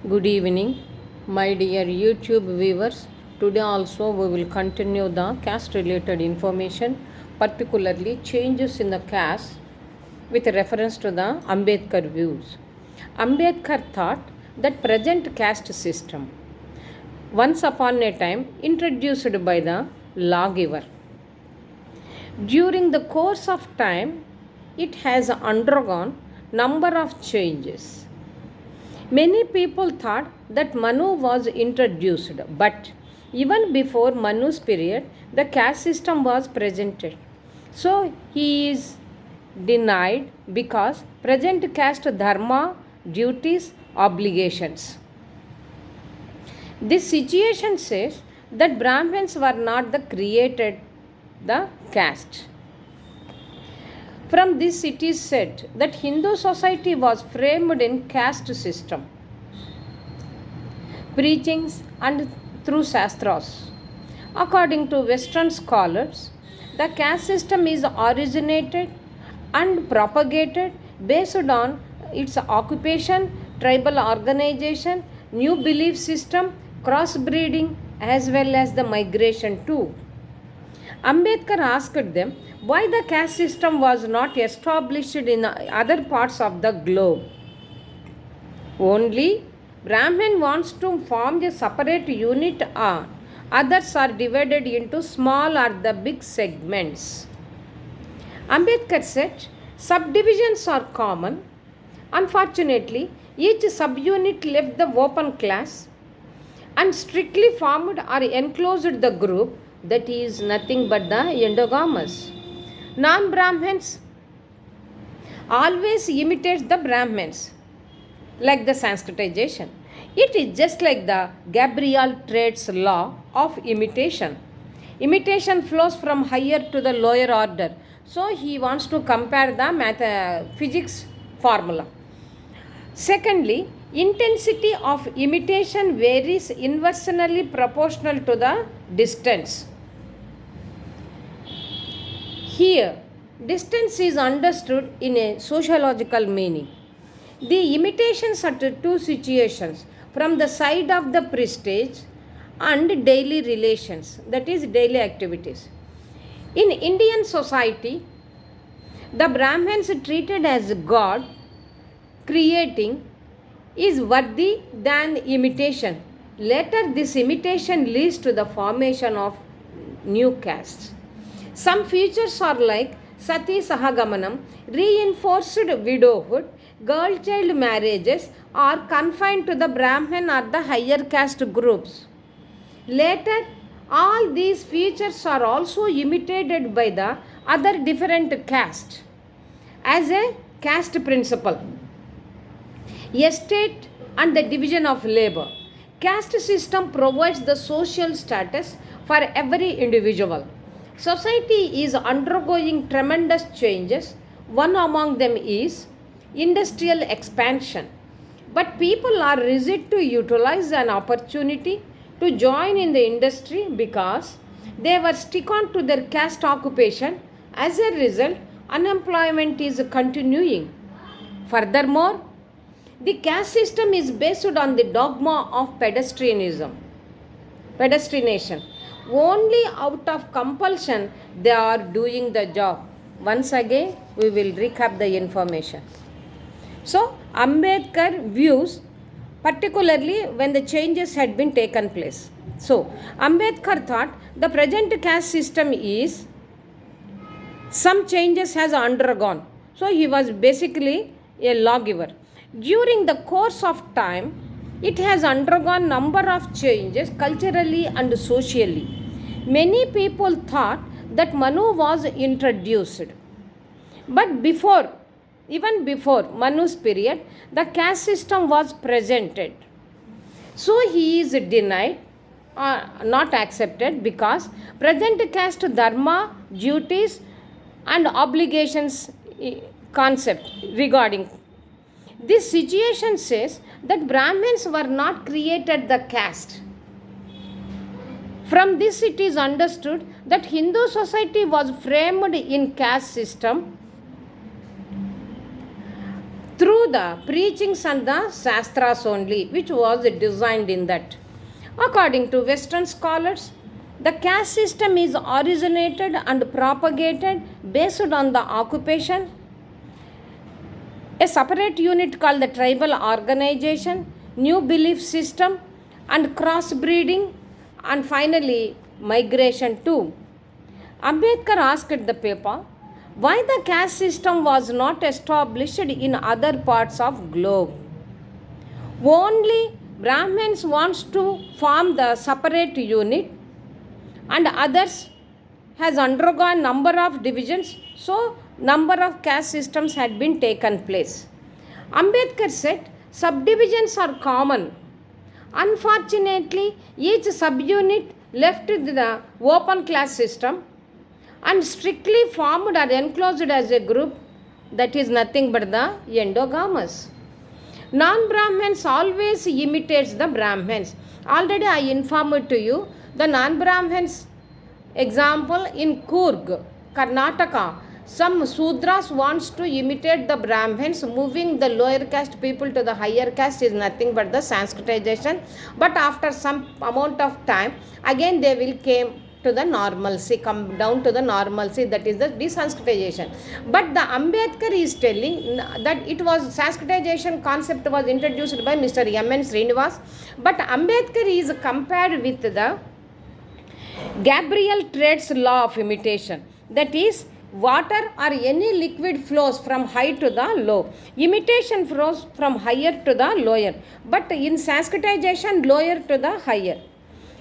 Good evening, my dear YouTube viewers. Today also we will continue the caste related information, particularly changes in the caste with reference to the Ambedkar views. Ambedkar thought that present caste system, once upon a time introduced by the lawgiver, during the course of time it has undergone number of changes. Many people thought that Manu was introduced, but even before Manu's period, the caste system was presented. So he is denied because present caste dharma, duties, obligations. This situation says that Brahmins were not the created the caste. From this it is said that Hindu society was framed in caste system, preachings and through shastras. According to Western scholars, the caste system is originated and propagated based on its occupation, tribal organization, new belief system, crossbreeding, as well as the migration too. Ambedkar asked them why the caste system was not established in other parts of the globe. Only Brahmin wants to form a separate unit, or others are divided into small or the big segments. Ambedkar said subdivisions are common. Unfortunately, each subunit left the open class and strictly formed or enclosed the group that is nothing but the endogamous. Non-Brahmins always imitate the Brahmins, like the Sanskritization. It is just like the Gabriel Trade's law of imitation. Imitation flows from higher to the lower order. So he wants to compare the physics formula. Secondly, intensity of imitation varies inversely proportional to the distance. Here, distance is understood in a sociological meaning. The imitations are two situations from the side of the prestige and daily relations, that is, daily activities. In Indian society, the Brahmins treated as God, creating, is worthy than imitation. Later, this imitation leads to the formation of new castes. Some features are like Sati Sahagamanam, reinforced widowhood, girl child marriages are confined to the Brahmin or the higher caste groups. Later, all these features are also imitated by the other different castes as a caste principle. Estate and the division of labor. Caste system provides the social status for every individual. Society is undergoing tremendous changes. One among them is industrial expansion. But people are rigid to utilize an opportunity to join in the industry because they were stick on to their caste occupation. As a result, unemployment is continuing. Furthermore, the caste system is based on the dogma of pedestrination. Only out of compulsion they are doing the job. Once again, we will recap the information. So, Ambedkar views, particularly when the changes had been taken place. So, Ambedkar thought the present caste system is some changes has undergone. So, he was basically a lawgiver. During the course of time, it has undergone number of changes culturally and socially. Many people thought that Manu was introduced. But even before Manu's period, the caste system was presented. So he is denied, not accepted, because present caste dharma, duties and obligations concept regarding. This situation says that Brahmins were not created the caste. From this it is understood that Hindu society was framed in caste system through the preachings and the Shastras only, which was designed in that. According to Western scholars, the caste system is originated and propagated based on the occupation, a separate unit called the tribal organization, new belief system, and crossbreeding, and finally migration too. Ambedkar asked the paper why the caste system was not established in other parts of globe. Only Brahmins wants to form the separate unit and others has undergone number of divisions, so number of caste systems had been taken place. Ambedkar said subdivisions are common. Unfortunately, each subunit left the open class system and strictly formed or enclosed as a group, that is nothing but the endogamous. Non-Brahmins always imitates the Brahmins. Already I informed to you the non-Brahmins example in Coorg, Karnataka. Some Sudras wants to imitate the Brahmins, moving the lower caste people to the higher caste is nothing but the Sanskritization. But after some amount of time, again they will came to the normalcy, come down to the normalcy, that is the desanskritization. But the Ambedkar is telling that it was Sanskritization concept was introduced by Mr. M.N. Srinivas, but Ambedkar is compared with the Gabriel Trade's law of imitation, that is water or any liquid flows from high to the low. Imitation flows from higher to the lower, but in Sanskritization lower to the higher.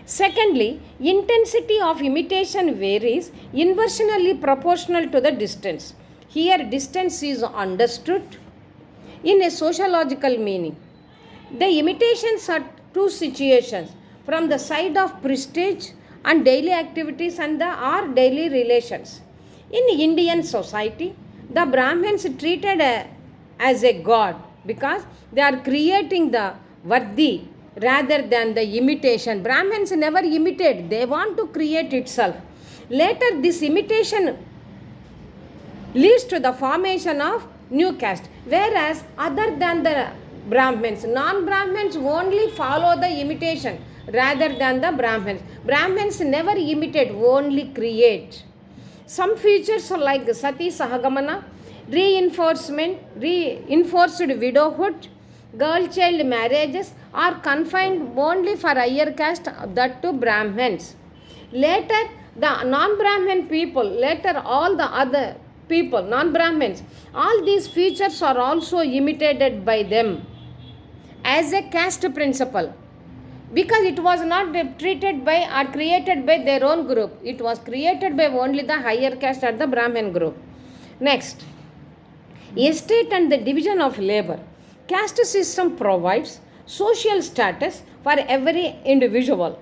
Secondly, intensity of imitation varies inversely proportional to the distance. Here distance is understood in a sociological meaning. The imitations are two situations, from the side of prestige and daily activities and our daily relations. In Indian society, the Brahmins treated as a god because they are creating the Vardi rather than the imitation. Brahmins never imitate, they want to create itself. Later this imitation leads to the formation of new caste, whereas other than the Brahmins, non-Brahmins only follow the imitation rather than the Brahmins. Brahmins never imitate, only create. Some features are like Sati Sahagamana, reinforced widowhood, girl-child marriages are confined only for higher caste, that to Brahmins. Later, the non-Brahmin people, later all the other people, non-Brahmins, all these features are also imitated by them as a caste principle, because it was not treated by or created by their own group. It was created by only the higher caste or the Brahmin group. Next, estate and the division of labor. Caste system provides social status for every individual.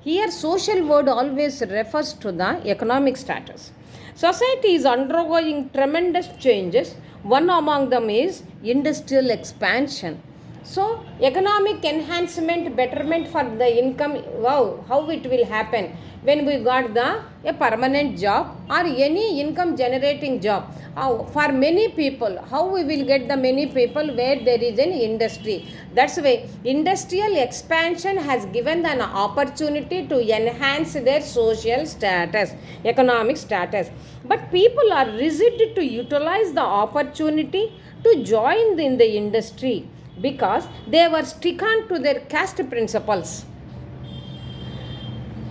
Here social word always refers to the economic status. Society is undergoing tremendous changes. One among them is industrial expansion. So economic enhancement, betterment for the income, wow, how it will happen when we got a permanent job or any income generating job. For many people, how we will get the many people where there is an industry. That's why industrial expansion has given an opportunity to enhance their social status, economic status. But people are rigid to utilize the opportunity to join in the industry because they were stricken to their caste principles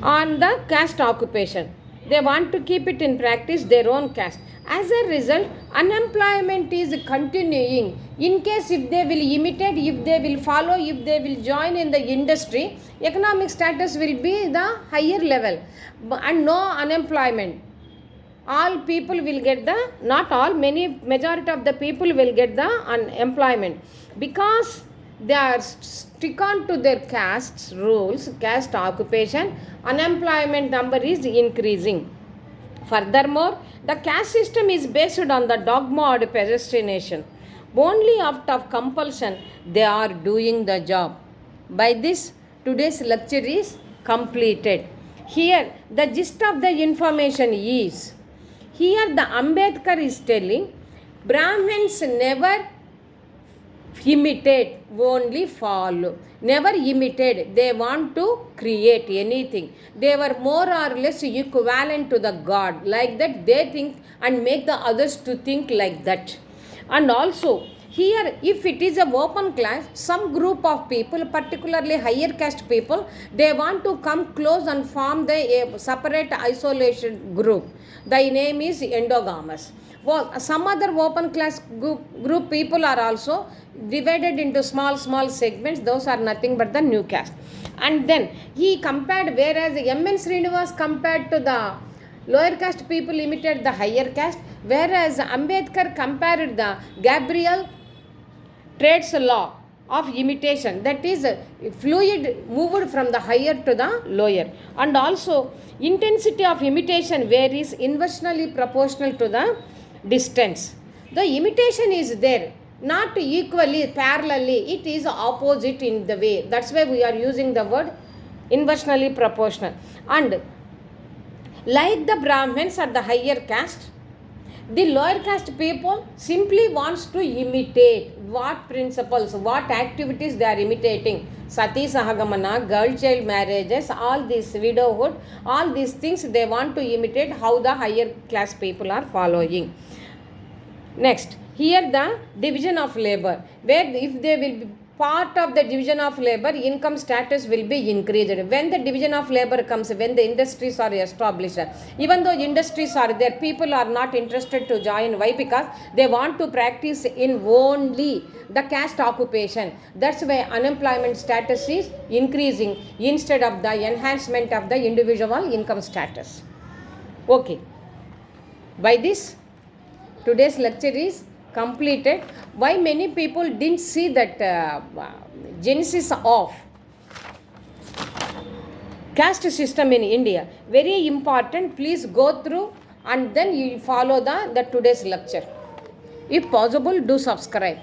on the caste occupation. They want to keep it in practice their own caste. As a result, unemployment is continuing. In case if they will imitate, if they will follow, if they will join in the industry, economic status will be the higher level and no unemployment. All people will get the, not all, majority of the people will get the unemployment because they are stricken to their caste rules, caste occupation. Unemployment number is increasing. Furthermore, the caste system is based on the dogma or predestination. Only out of compulsion they are doing the job. By this, today's lecture is completed. Here, the gist of the information is, here the Ambedkar is telling, Brahmins never imitate, only follow. Never imitate. They want to create anything. They were more or less equivalent to the God. Like that, they think and make the others to think like that. And also, here, if it is a open class, some group of people, particularly higher caste people, they want to come close and form the separate isolation group. The name is endogamous. Well, some other open class group people are also divided into small segments. Those are nothing but the new caste. And then he compared, whereas M.N. Srinivas compared to the lower caste people imitated the higher caste, whereas Ambedkar compared the Gabriel traits law of imitation, that is fluid moved from the higher to the lower. And also intensity of imitation varies inversely proportional to the distance. The imitation is there, not equally, parallelly, it is opposite in the way. That's why we are using the word inversely proportional. And like the Brahmins or the higher caste, the lower caste people simply wants to imitate what principles, what activities they are imitating. Sati Sahagamana, girl child marriages, all this widowhood, all these things they want to imitate how the higher class people are following. Next, here the division of labor, where if they will be part of the division of labor, income status will be increased. When the division of labor comes, when the industries are established, even though industries are there, people are not interested to join. Why? Because they want to practice in only the caste occupation. That's why unemployment status is increasing instead of the enhancement of the individual income status. Okay. By this, today's lecture is completed. Why many people didn't see that genesis of caste system in India? Very important. Please go through and then you follow the today's lecture. If possible, do subscribe.